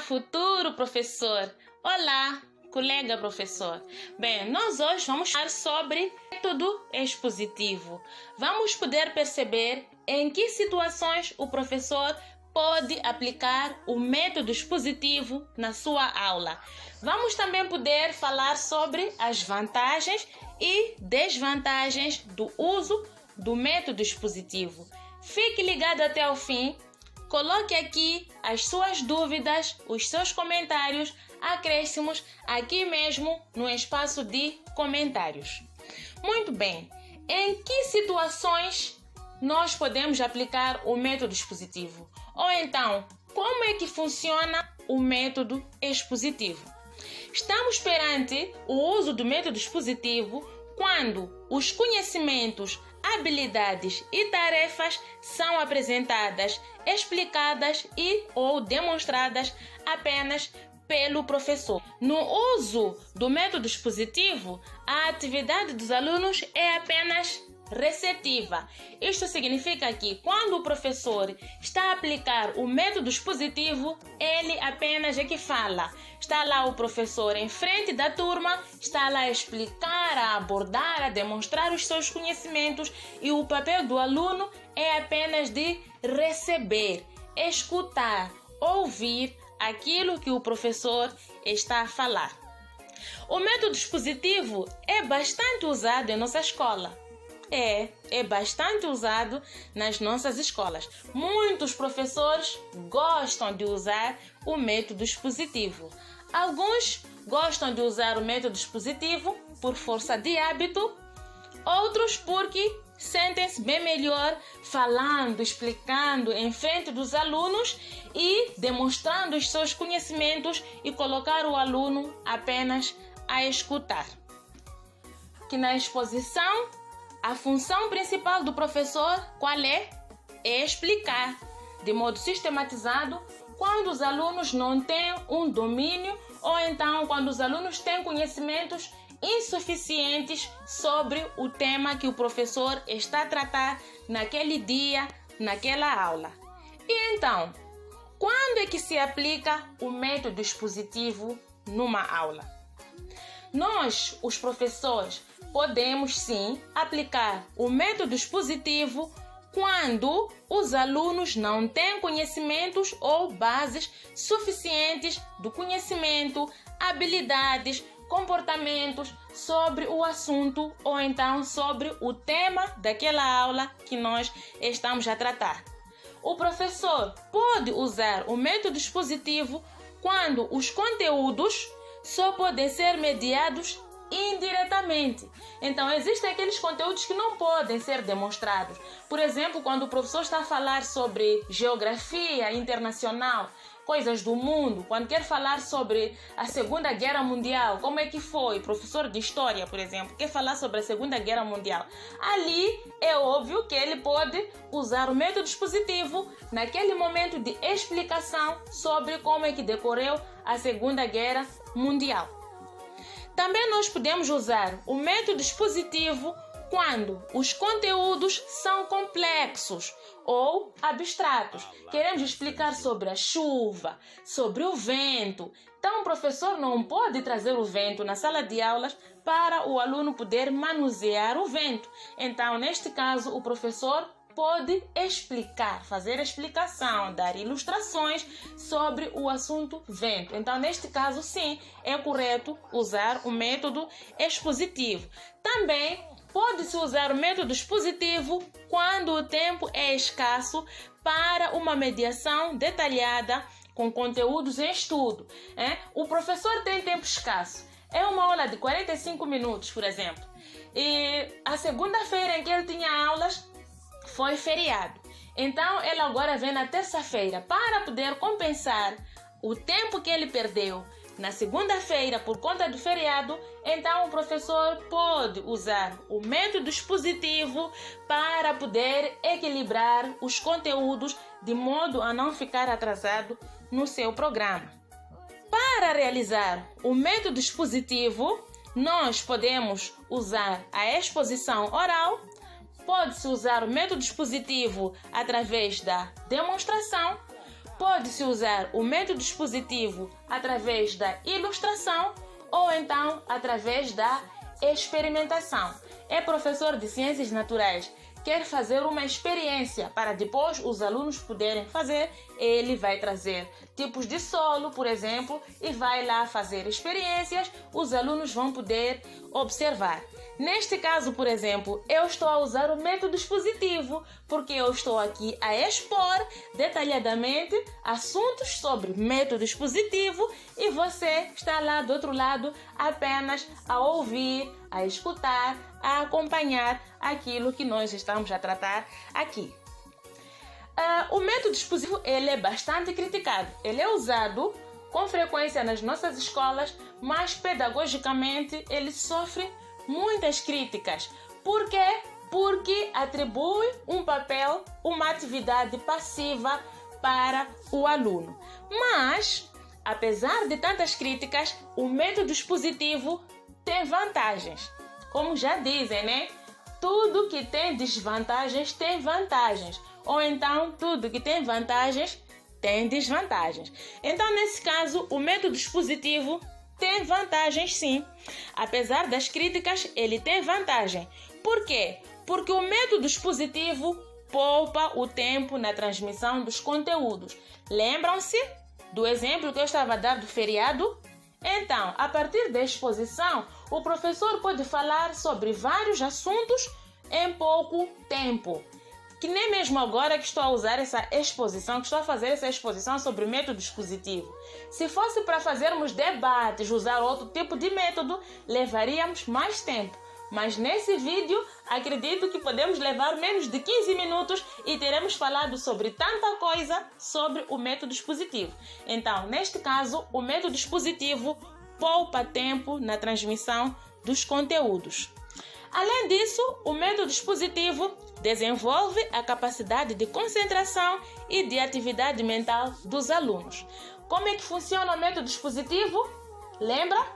futuro professor! Olá, colega professor! Bem, nós hoje vamos falar sobre método expositivo. Vamos poder perceber em que situações o professor pode aplicar o método expositivo na sua aula. Vamos também poder falar sobre as vantagens e desvantagens do uso do método expositivo. Fique ligado até o fim. Coloque aqui as suas dúvidas, os seus comentários, acréscimos aqui mesmo no espaço de comentários. Muito bem, em que situações nós podemos aplicar o método expositivo? Ou então, como é que funciona o método expositivo? Estamos perante o uso do método expositivo quando os conhecimentos, habilidades e tarefas são apresentadas, explicadas e ou demonstradas apenas pelo professor. No uso do método expositivo, a atividade dos alunos é apenas receptiva. Isto significa que quando o professor está a aplicar o método expositivo, ele apenas é que fala. Está lá o professor em frente da turma, está lá a explicar, a abordar, a demonstrar os seus conhecimentos e o papel do aluno é apenas de receber, escutar, ouvir aquilo que o professor está a falar. O método expositivo é bastante usado em nossa escola. É bastante usado nas nossas escolas. Muitos professores gostam de usar o método expositivo. Alguns gostam de usar o método expositivo por força de hábito, outros porque sentem-se bem melhor falando, explicando em frente dos alunos e demonstrando os seus conhecimentos e colocar o aluno apenas a escutar. Que na exposição, a função principal do professor, qual é? É explicar de modo sistematizado quando os alunos não têm um domínio ou então quando os alunos têm conhecimentos insuficientes sobre o tema que o professor está a tratar naquele dia, naquela aula. E então, quando é que se aplica o método expositivo numa aula? Nós, os professores, podemos sim aplicar o método expositivo quando os alunos não têm conhecimentos ou bases suficientes do conhecimento, habilidades, comportamentos sobre o assunto ou então sobre o tema daquela aula que nós estamos a tratar. O professor pode usar o método expositivo quando os conteúdos só podem ser mediados indiretamente. Então, existem aqueles conteúdos que não podem ser demonstrados. Por exemplo, quando o professor está a falar sobre geografia internacional, coisas do mundo, quando quer falar sobre a Segunda Guerra Mundial, como é que foi? Professor de História, por exemplo, quer falar sobre a Segunda Guerra Mundial. Ali é óbvio que ele pode usar o método expositivo naquele momento de explicação sobre como é que decorreu a Segunda Guerra Mundial. Também nós podemos usar o método expositivo quando os conteúdos são complexos ou abstratos. Queremos explicar sobre a chuva, sobre o vento. Então, o professor não pode trazer o vento na sala de aulas para o aluno poder manusear o vento. Então, neste caso, o professor pode explicar, fazer explicação, dar ilustrações sobre o assunto vento. Então, neste caso, sim, é correto usar o método expositivo. Também pode-se usar o método expositivo quando o tempo é escasso para uma mediação detalhada com conteúdos em estudo. O professor tem tempo escasso. É uma aula de 45 minutos, por exemplo. E a segunda-feira em que ele tinha aulas foi feriado. Então, ele agora vem na terça-feira para poder compensar o tempo que ele perdeu na segunda-feira por conta do feriado. Então, o professor pode usar o método expositivo para poder equilibrar os conteúdos de modo a não ficar atrasado no seu programa. Para realizar o método expositivo, nós podemos usar a exposição oral. Pode-se usar o método expositivo através da demonstração, pode-se usar o método expositivo através da ilustração ou então através da experimentação. É professor de ciências naturais, quer fazer uma experiência para depois os alunos poderem fazer, ele vai trazer tipos de solo, por exemplo, e vai lá fazer experiências, os alunos vão poder observar. Neste caso, por exemplo, eu estou a usar o método expositivo, porque eu estou aqui a expor detalhadamente assuntos sobre método expositivo e você está lá do outro lado apenas a ouvir, a escutar, a acompanhar aquilo que nós estamos a tratar aqui. O método expositivo ele é bastante criticado. Ele é usado com frequência nas nossas escolas, mas pedagogicamente ele sofre muitas críticas. Por quê? Porque atribui um papel, uma atividade passiva para o aluno. Mas, apesar de tantas críticas, o método expositivo tem vantagens. Como já dizem, né? Tudo que tem desvantagens tem vantagens. Ou então, tudo que tem vantagens tem desvantagens. Então, nesse caso, o método expositivo tem vantagens sim. Apesar das críticas, ele tem vantagem. Por quê? Porque o método expositivo poupa o tempo na transmissão dos conteúdos. Lembram-se do exemplo que eu estava a dar do feriado? Então, a partir da exposição, o professor pode falar sobre vários assuntos em pouco tempo. Que nem mesmo agora que estou a usar essa exposição, que estou a fazer essa exposição sobre o método expositivo. Se fosse para fazermos debates, usar outro tipo de método, levaríamos mais tempo. Mas nesse vídeo, acredito que podemos levar menos de 15 minutos e teremos falado sobre tanta coisa sobre o método expositivo. Então, neste caso, o método expositivo poupa tempo na transmissão dos conteúdos. Além disso, o método expositivo desenvolve a capacidade de concentração e de atividade mental dos alunos. Como é que funciona o método expositivo? Lembra?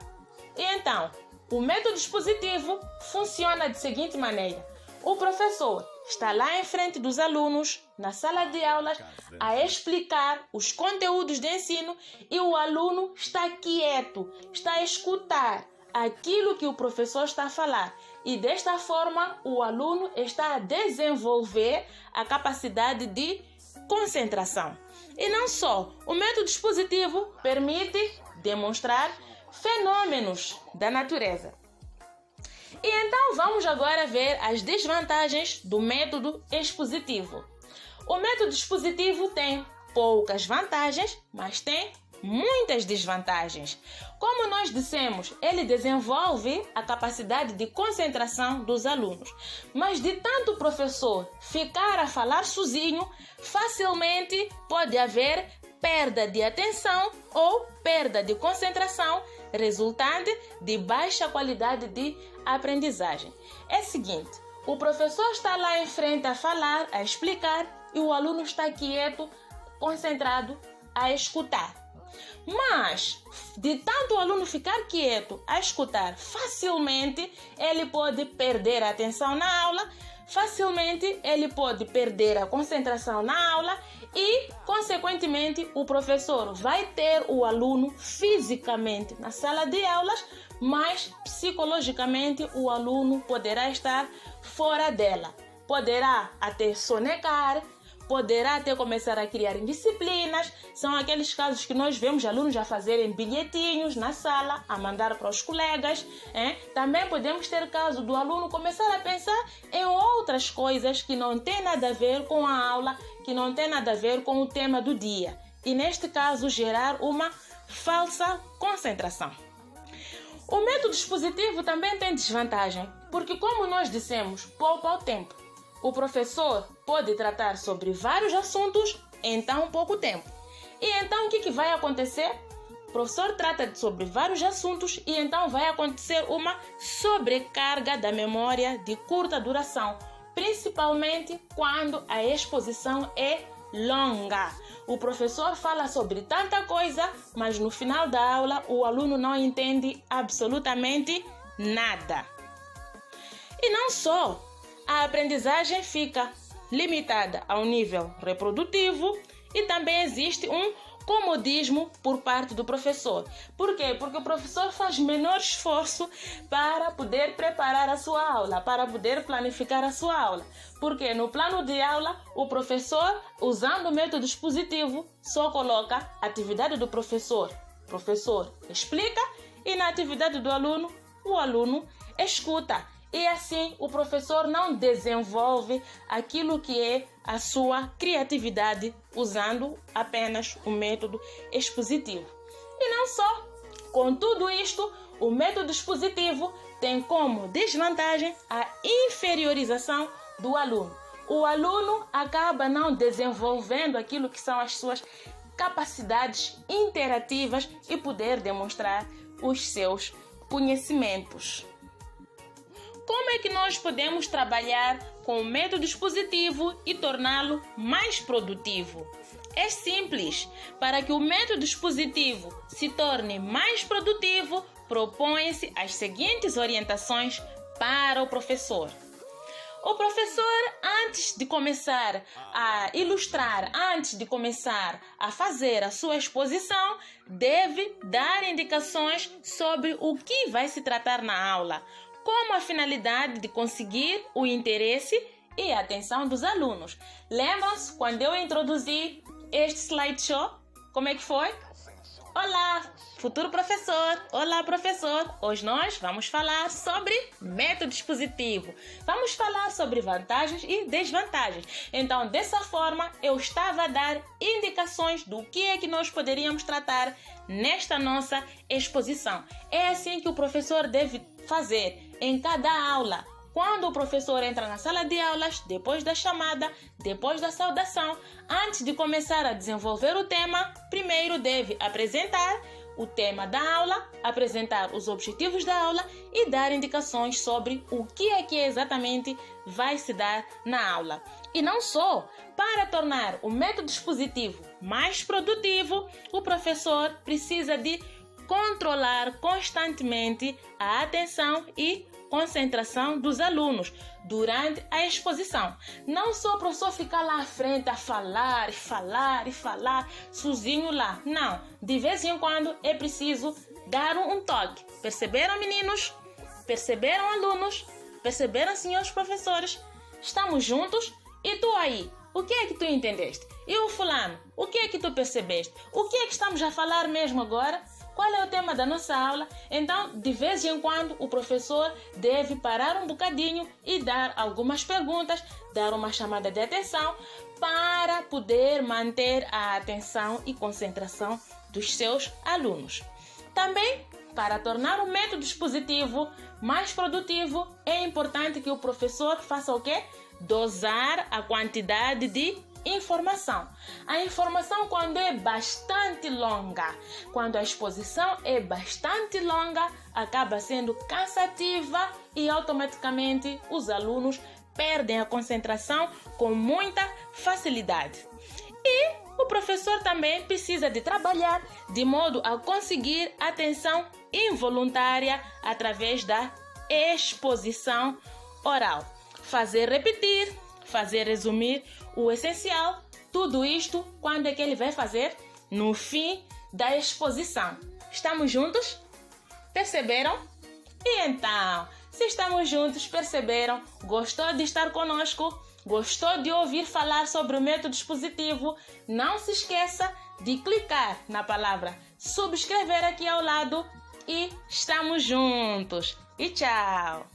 E então, o método expositivo funciona da seguinte maneira. O professor está lá em frente dos alunos, na sala de aulas, a explicar os conteúdos de ensino e o aluno está quieto, está a escutar aquilo que o professor está a falar. E desta forma, o aluno está a desenvolver a capacidade de concentração. E não só, o método expositivo permite demonstrar fenômenos da natureza. E então vamos agora ver as desvantagens do método expositivo. O método expositivo tem poucas vantagens, mas tem muitas desvantagens. Como nós dissemos, ele desenvolve a capacidade de concentração dos alunos. Mas de tanto o professor ficar a falar sozinho, facilmente pode haver perda de atenção ou perda de concentração, resultante de baixa qualidade de aprendizagem. É o seguinte, o professor está lá em frente a falar, a explicar, e o aluno está quieto, concentrado, a escutar. Mas, de tanto o aluno ficar quieto a escutar, facilmente ele pode perder a atenção na aula, facilmente ele pode perder a concentração na aula e, consequentemente, o professor vai ter o aluno fisicamente na sala de aulas, mas psicologicamente o aluno poderá estar fora dela. Poderá até sonegar, poderá até começar a criar indisciplinas. São aqueles casos que nós vemos alunos a fazerem bilhetinhos na sala, a mandar para os colegas. Também podemos ter caso do aluno começar a pensar em outras coisas que não tem nada a ver com a aula, que não tem nada a ver com o tema do dia. E neste caso gerar uma falsa concentração. O método expositivo também tem desvantagem, porque como nós dissemos, poupa o tempo. O professor pode tratar sobre vários assuntos em tão pouco tempo. E então o que vai acontecer? O professor trata sobre vários assuntos e então vai acontecer uma sobrecarga da memória de curta duração, principalmente quando a exposição é longa. O professor fala sobre tanta coisa, mas no final da aula o aluno não entende absolutamente nada. E não só, a aprendizagem fica limitada ao nível reprodutivo e também existe um comodismo por parte do professor. Por quê? Porque o professor faz menor esforço para poder preparar a sua aula, para poder planificar a sua aula. Porque no plano de aula, o professor, usando o método expositivo, só coloca a atividade do professor. O professor explica e na atividade do aluno, o aluno escuta. E assim o professor não desenvolve aquilo que é a sua criatividade usando apenas o método expositivo. E não só. Com tudo isto, o método expositivo tem como desvantagem a inferiorização do aluno. O aluno acaba não desenvolvendo aquilo que são as suas capacidades interativas e poder demonstrar os seus conhecimentos. Como é que nós podemos trabalhar com o método expositivo e torná-lo mais produtivo? É simples. Para que o método expositivo se torne mais produtivo, propõe-se as seguintes orientações para o professor. O professor, antes de começar a ilustrar, antes de começar a fazer a sua exposição, deve dar indicações sobre o que vai se tratar na aula, como a finalidade de conseguir o interesse e a atenção dos alunos. Lembram-se quando eu introduzi este slideshow? Como é que foi? Olá, futuro professor! Olá, professor! Hoje nós vamos falar sobre método expositivo. Vamos falar sobre vantagens e desvantagens. Então, dessa forma, eu estava a dar indicações do que é que nós poderíamos tratar nesta nossa exposição. É assim que o professor deve fazer em cada aula. Quando o professor entra na sala de aulas, depois da chamada, depois da saudação, antes de começar a desenvolver o tema, primeiro deve apresentar o tema da aula, apresentar os objetivos da aula e dar indicações sobre o que é que exatamente vai se dar na aula. E não só, para tornar o método expositivo mais produtivo, o professor precisa de controlar constantemente a atenção e concentração dos alunos durante a exposição. Não só o professor ficar lá à frente a falar, sozinho lá. Não, de vez em quando é preciso dar um toque. Perceberam, meninos? Perceberam, alunos? Perceberam, senhores professores? Estamos juntos? E tu aí? O que é que tu entendeste? E o fulano? O que é que tu percebeste? O que é que estamos a falar mesmo agora? Qual é o tema da nossa aula? Então, de vez em quando, o professor deve parar um bocadinho e dar algumas perguntas, dar uma chamada de atenção para poder manter a atenção e concentração dos seus alunos. Também, para tornar o método expositivo mais produtivo, é importante que o professor faça o quê? Dosar a quantidade de informação. A informação, quando é bastante longa, quando a exposição é bastante longa, acaba sendo cansativa e automaticamente os alunos perdem a concentração com muita facilidade. E o professor também precisa de trabalhar de modo a conseguir atenção involuntária através da exposição oral. Fazer repetir, fazer resumir o essencial, tudo isto quando é que ele vai fazer? No fim da exposição. Estamos juntos? Perceberam? E então, se estamos juntos, perceberam? Gostou de estar conosco? Gostou de ouvir falar sobre o método expositivo? Não se esqueça de clicar na palavra subscrever aqui ao lado e estamos juntos. E tchau!